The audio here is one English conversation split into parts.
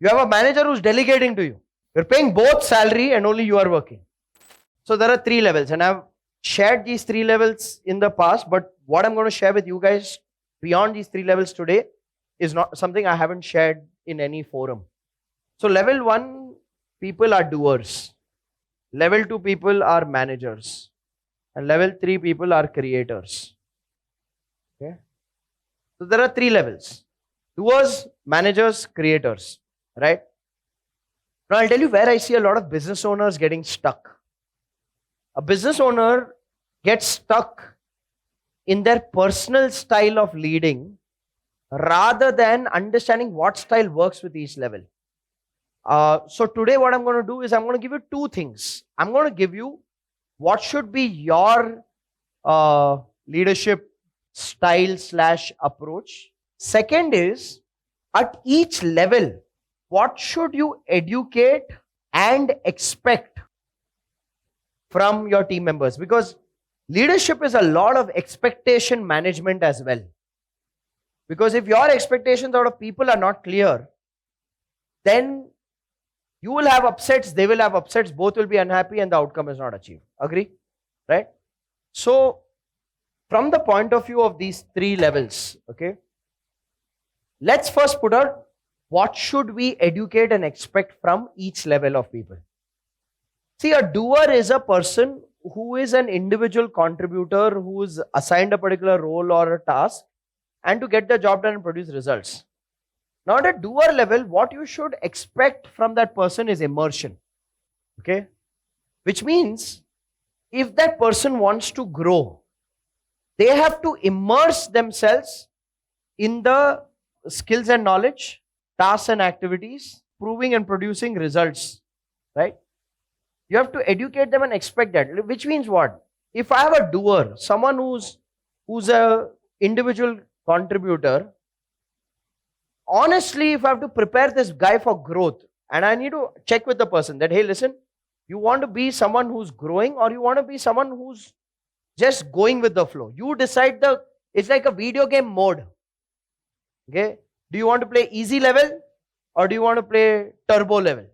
You have a manager who's delegating to you. You're paying both salary and only you are working. So there are 3 levels, and I've shared these 3 levels in the past, but what I'm going to share with you guys beyond these 3 levels today is not something I haven't shared in any forum. So level 1 people are doers. Level 2 people are managers. And level 3 people are creators. Okay. So there are 3 levels. Doers, managers, creators. Right? Now I'll tell you where I see a lot of business owners getting stuck. A business owner gets stuck in their personal style of leading rather than understanding what style works with each level. So today what I'm going to do is I'm going to give you 2 things. I'm going to give you what should be your leadership style / approach. Second is, at each level, what should you educate and expect from your team members? Because leadership is a lot of expectation management as well. Because if your expectations out of people are not clear, then you will have upsets, they will have upsets, both will be unhappy and the outcome is not achieved. Agree? Right? So, from the point of view of these 3 levels, okay, let's first put out what should we educate and expect from each level of people. See, a doer is a person who is an individual contributor who is assigned a particular role or a task and to get the job done and produce results. Now at a doer level, what you should expect from that person is immersion. Okay? Which means if that person wants to grow, they have to immerse themselves in the skills and knowledge, tasks and activities, proving and producing results. Right? You have to educate them and expect that. Which means what? If I have a doer, someone who's a individual contributor, honestly, if I have to prepare this guy for growth, and I need to check with the person that, hey, listen, you want to be someone who's growing or you want to be someone who's just going with the flow. You decide it's like a video game mode. Okay? Do you want to play easy level or do you want to play turbo level?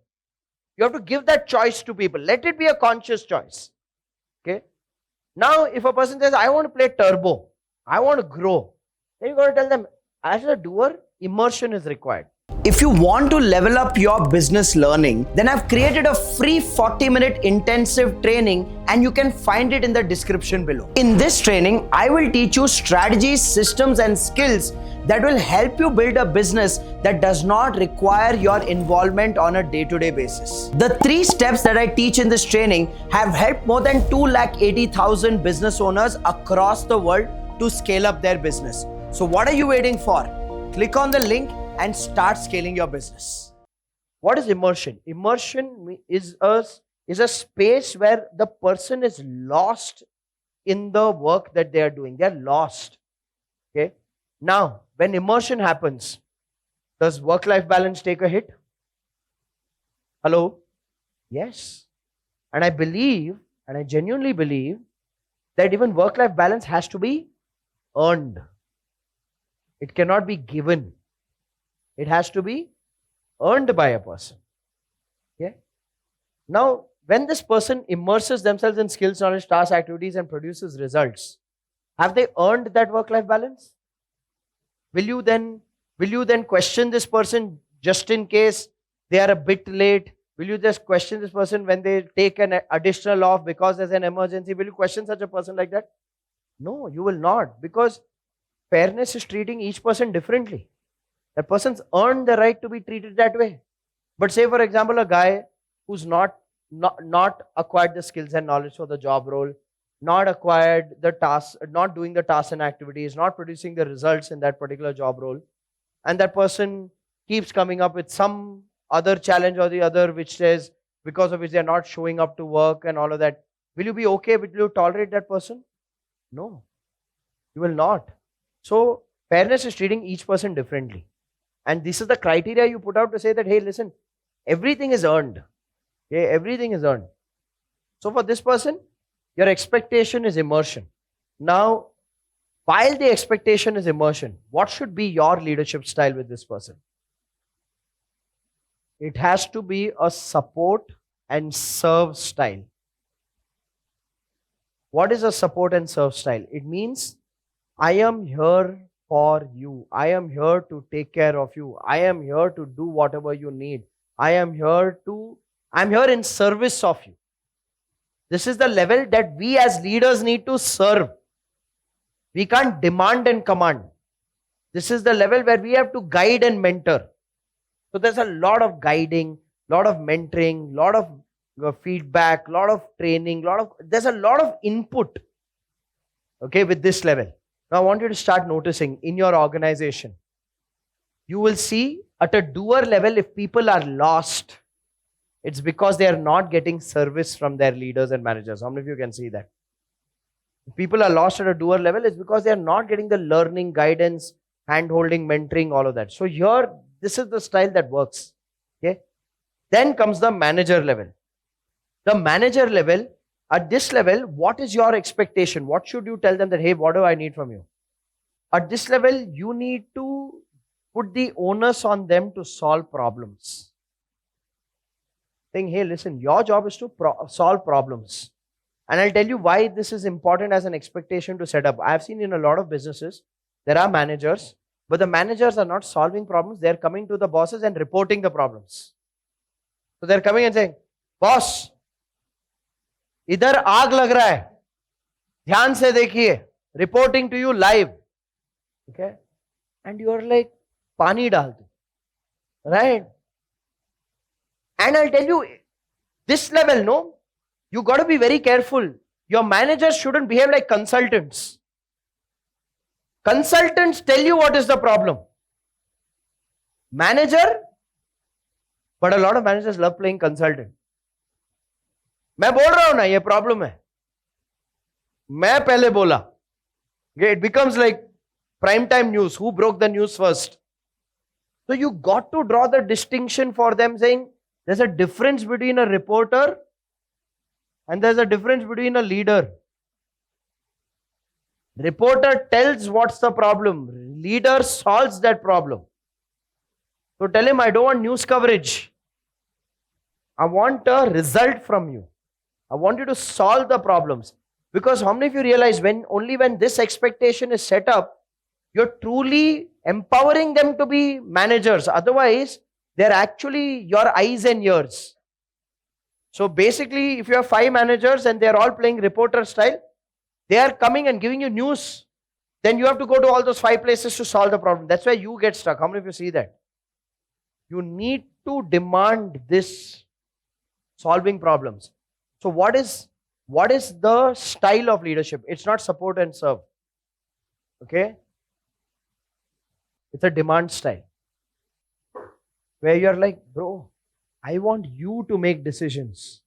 You have to give that choice to people. Let it be a conscious choice. Okay? Now, if a person says, I want to play turbo, I want to grow, then you got to tell them, as a doer, immersion is required. If you want to level up your business learning, then I've created a free 40-minute intensive training and you can find it in the description below. In this training, I will teach you strategies, systems and skills that will help you build a business that does not require your involvement on a day-to-day basis. The 3 steps that I teach in this training have helped more than 280,000 business owners across the world to scale up their business. So what are you waiting for? Click on the link and start scaling your business. What is immersion? Immersion is a space where the person is lost in the work that they are doing. They are lost. Okay. Now, when immersion happens, does work-life balance take a hit? Hello? Yes. And I genuinely believe that even work-life balance has to be earned. It cannot be given. It has to be earned by a person. Okay? Now, when this person immerses themselves in skills, knowledge, tasks, activities and produces results, have they earned that work-life balance? Will you then question this person just in case they are a bit late? Will you just question this person when they take an additional off because there's an emergency? Will you question such a person like that? No, you will not, because fairness is treating each person differently. That person's earned the right to be treated that way. But say, for example, a guy who's not acquired the skills and knowledge for the job role, not acquired the tasks, not doing the tasks and activities, not producing the results in that particular job role, and that person keeps coming up with some other challenge or the other which says, because of which they are not showing up to work and all of that, will you be okay? Will you tolerate that person? No, you will not. So fairness is treating each person differently. And this is the criteria you put out to say that, hey, listen, everything is earned. Okay, everything is earned. So for this person, your expectation is immersion. Now, while the expectation is immersion, what should be your leadership style with this person? It has to be a support and serve style. What is a support and serve style? It means I am here for you. I am here to take care of you. I am here to do whatever you need. I'm here in service of you. This is the level that we as leaders need to serve. We can't demand and command. This is the level where we have to guide and mentor. So there's a lot of guiding, lot of mentoring, lot of feedback, lot of training, there's a lot of input. Okay, with this level. Now I want you to start noticing in your organization. You will see at a doer level, if people are lost, it's because they are not getting service from their leaders and managers. How many of you can see that? If people are lost at a doer level, it's because they are not getting the learning, guidance, hand-holding, mentoring, all of that. So here, this is the style that works. Okay. Then comes the manager level. The manager level, at this level, what is your expectation? What should you tell them that, hey, what do I need from you? At this level, you need to put the onus on them to solve problems. Saying, hey, listen, your job is to solve problems. And I'll tell you why this is important as an expectation to set up. I've seen in a lot of businesses, there are managers, but the managers are not solving problems. They're coming to the bosses and reporting the problems. So they're coming and saying, boss, इधर आग लग रहा है, ध्यान से देखिए, reporting to you live. Okay? And you are like, पानी डाल दो. Right? And I'll tell you, this level, no, you got to be very careful. Your managers shouldn't behave like consultants. Consultants tell you what is the problem. Manager, but a lot of managers love playing consultant. मैं बोल रहा हूं ना ये problem है, मैं पहले बोला. It becomes like prime time news. Who broke the news first? So you got to draw the distinction for them, saying there's a difference between a reporter and there's a difference between a leader. Reporter tells what's the problem. Leader solves that problem. So tell him, I don't want news coverage. I want a result from you. I want you to solve the problems. Because how many of you realize only when this expectation is set up, you're truly empowering them to be managers. Otherwise, they're actually your eyes and ears. So basically, if you have 5 managers and they're all playing reporter style, they are coming and giving you news. Then you have to go to all those 5 places to solve the problem. That's why you get stuck. How many of you see that? You need to demand this solving problems. So what is the style of leadership? It's not support and serve. Okay? It's a demand style. Where you're like, bro, I want you to make decisions.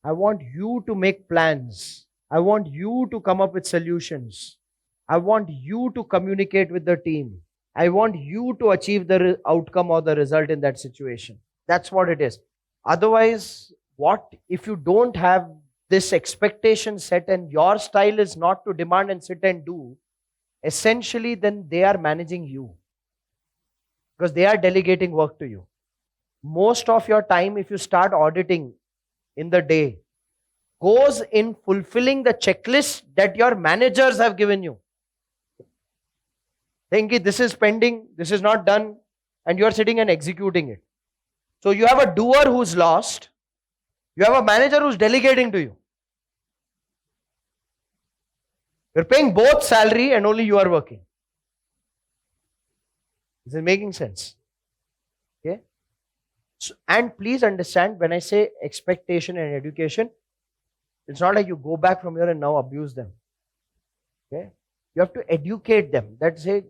I want you to make plans. I want you to come up with solutions. I want you to communicate with the team. I want you to achieve the outcome or the result in that situation. That's what it is. Otherwise, what if you don't have this expectation set and your style is not to demand and sit and do, essentially then they are managing you. Because they are delegating work to you. Most of your time, if you start auditing in the day, goes in fulfilling the checklist that your managers have given you. Saying this is pending, this is not done, and you are sitting and executing it. So you have a doer who's lost, you have a manager who's delegating to you. You're paying both salary and only you are working. Is it making sense? Okay. So, and please understand, when I say expectation and education, it's not like you go back from here and now abuse them. Okay. You have to educate them. That say,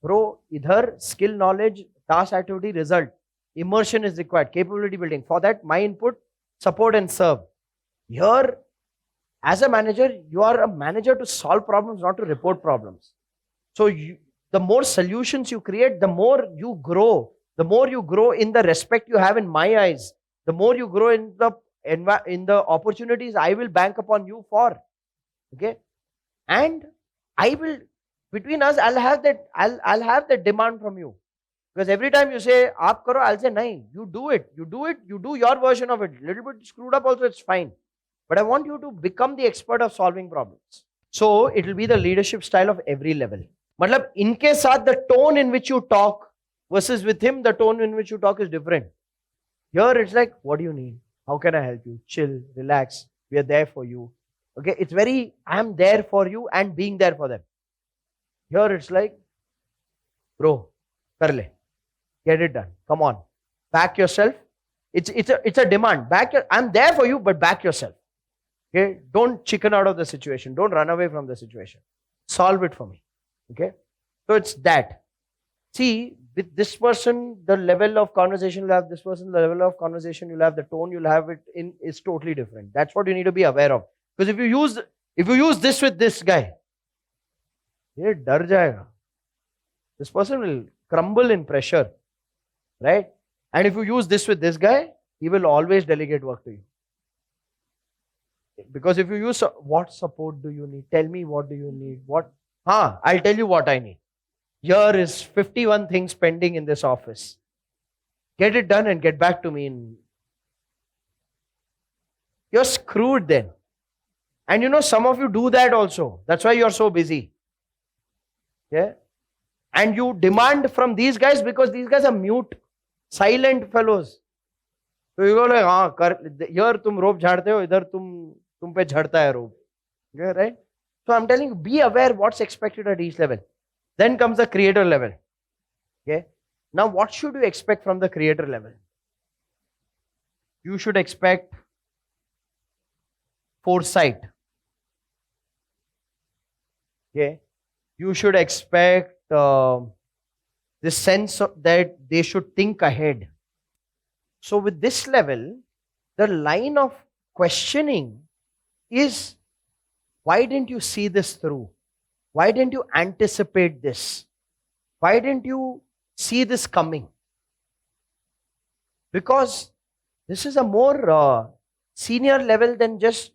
bro, idhar skill, knowledge, task, activity, result. Immersion is required. Capability building. For that, my input, support and serve. Here, as a manager, you are a manager to solve problems, not to report problems. So the more solutions you create, the more you grow. The more you grow in the respect you have in my eyes, the more you grow in the opportunities I will bank upon you for. Okay? And I will, between us, I'll have that demand from you. Because every time you say, aap karo, I'll say, nahi, you do it, you do it, you do your version of it. Little bit screwed up also, it's fine. But I want you to become the expert of solving problems. So it will be the leadership style of every level. Matlab, inke saath, the tone in which you talk versus with him, the tone in which you talk is different. Here it's like, what do you need? How can I help you? Chill, relax. We are there for you. Okay, it's very, I am there for you and being there for them. Here it's like, bro, kar le. Get it done. Come on. Back yourself. It's a demand. I'm there for you, but back yourself. Okay? Don't chicken out of the situation. Don't run away from the situation. Solve it for me. Okay? So it's that. See, with this person, the level of conversation you'll have, this person, the level of conversation you'll have, the tone you'll have it in is totally different. That's what you need to be aware of. Because if you use this with this guy, ye dar jayega. This person will crumble in pressure. Right? And if you use this with this guy, he will always delegate work to you. Because if you use, what support do you need? Tell me what do you need? I'll tell you what I need. Here is 51 things pending in this office. Get it done and get back to me. You're screwed then. And you know, some of you do that also. That's why you're so busy. Yeah? And you demand from these guys because these guys are mute, silent fellows. So you go like, here tum rope jhadte ho, idhar tum pe jhadta hai rope. Okay, right? So I'm telling you, be aware what's expected at each level. Then comes the creator level. Okay? Now what should you expect from the creator level? You should expect foresight. Okay? You should expect this sense that they should think ahead. So with this level, the line of questioning is, why didn't you see this through? Why didn't you anticipate this? Why didn't you see this coming? Because this is a more senior level than just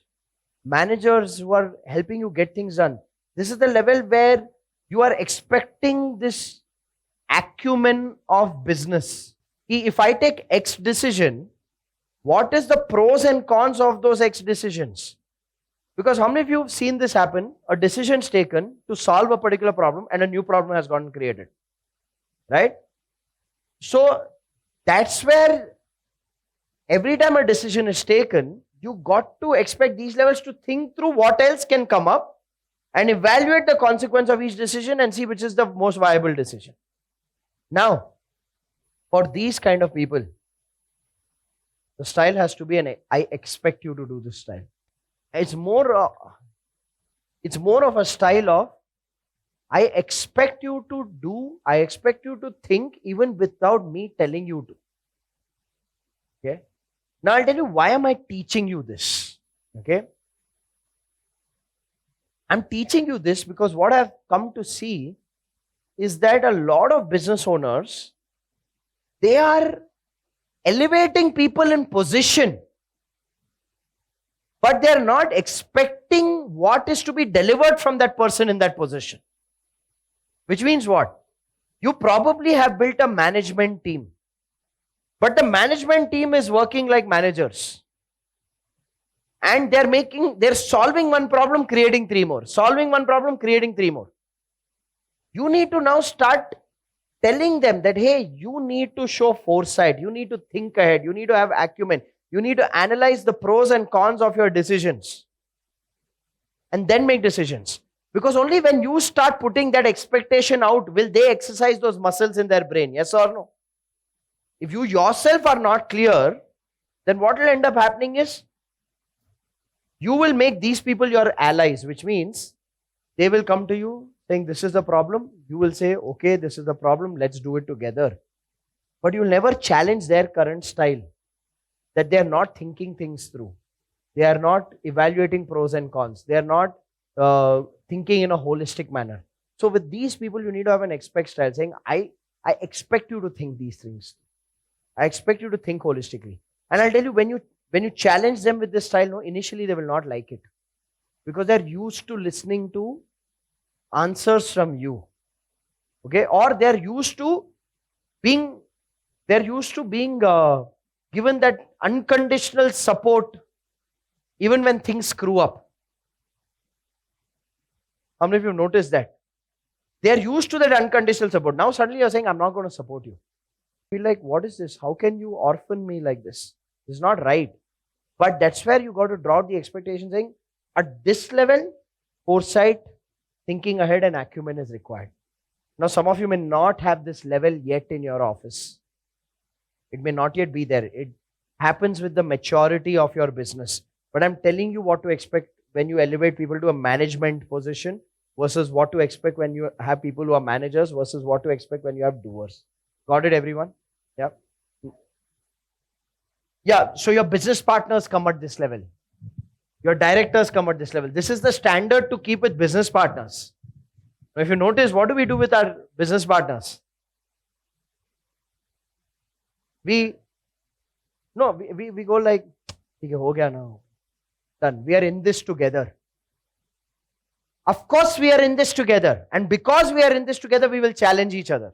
managers who are helping you get things done. This is the level where you are expecting this acumen of business. If I take X decision, what is the pros and cons of those X decisions? Because how many of you have seen this happen? A decision is taken to solve a particular problem and a new problem has gotten created. Right? So that's where every time a decision is taken, you got to expect these levels to think through what else can come up and evaluate the consequence of each decision and see which is the most viable decision. Now, for these kind of people, the style has to be an I expect you to do this style. It's more of a style of I expect you to do, I expect you to think even without me telling you to. Okay? Now I'll tell you why am I teaching you this. Okay? I'm teaching you this because what I've come to see is that a lot of business owners, they are elevating people in position, but they're not expecting what is to be delivered from that person in that position. Which means what? You probably have built a management team, but the management team is working like managers. And they're solving one problem, creating three more. Solving one problem, creating three more. You need to now start telling them that, hey, you need to show foresight. You need to think ahead. You need to have acumen. You need to analyze the pros and cons of your decisions. And then make decisions. Because only when you start putting that expectation out, will they exercise those muscles in their brain. Yes or no? If you yourself are not clear, then what will end up happening is, you will make these people your allies, which means they will come to you saying, this is the problem. You will say, okay, this is the problem. Let's do it together. But you'll never challenge their current style, that they are not thinking things through. They are not evaluating pros and cons. They are not thinking in a holistic manner. So with these people, you need to have an expect style saying, I expect you to think these things. I expect you to think holistically. And I'll tell you, when you challenge them with this style, no, initially they will not like it. Because they're used to listening to answers from you. Okay? Or they're used to they're used to being given that unconditional support even when things screw up. How many of you noticed that? They're used to that unconditional support. Now suddenly you're saying, I'm not going to support you. Feel like, what is this? How can you orphan me like this? It's not right. But that's where you got to draw the expectation, saying, at this level, foresight, thinking ahead, and acumen is required. Now, some of you may not have this level yet in your office. It may not yet be there. It happens with the maturity of your business. But I'm telling you what to expect when you elevate people to a management position versus what to expect when you have people who are managers versus what to expect when you have doers. Got it, everyone? Yeah. Yeah, so your business partners come at this level. Your directors come at this level. This is the standard to keep with business partners. Now, if you notice, what do we do with our business partners? We go like, okay, ho gaya now. Done. We are in this together. Of course, we are in this together. And because we are in this together, we will challenge each other.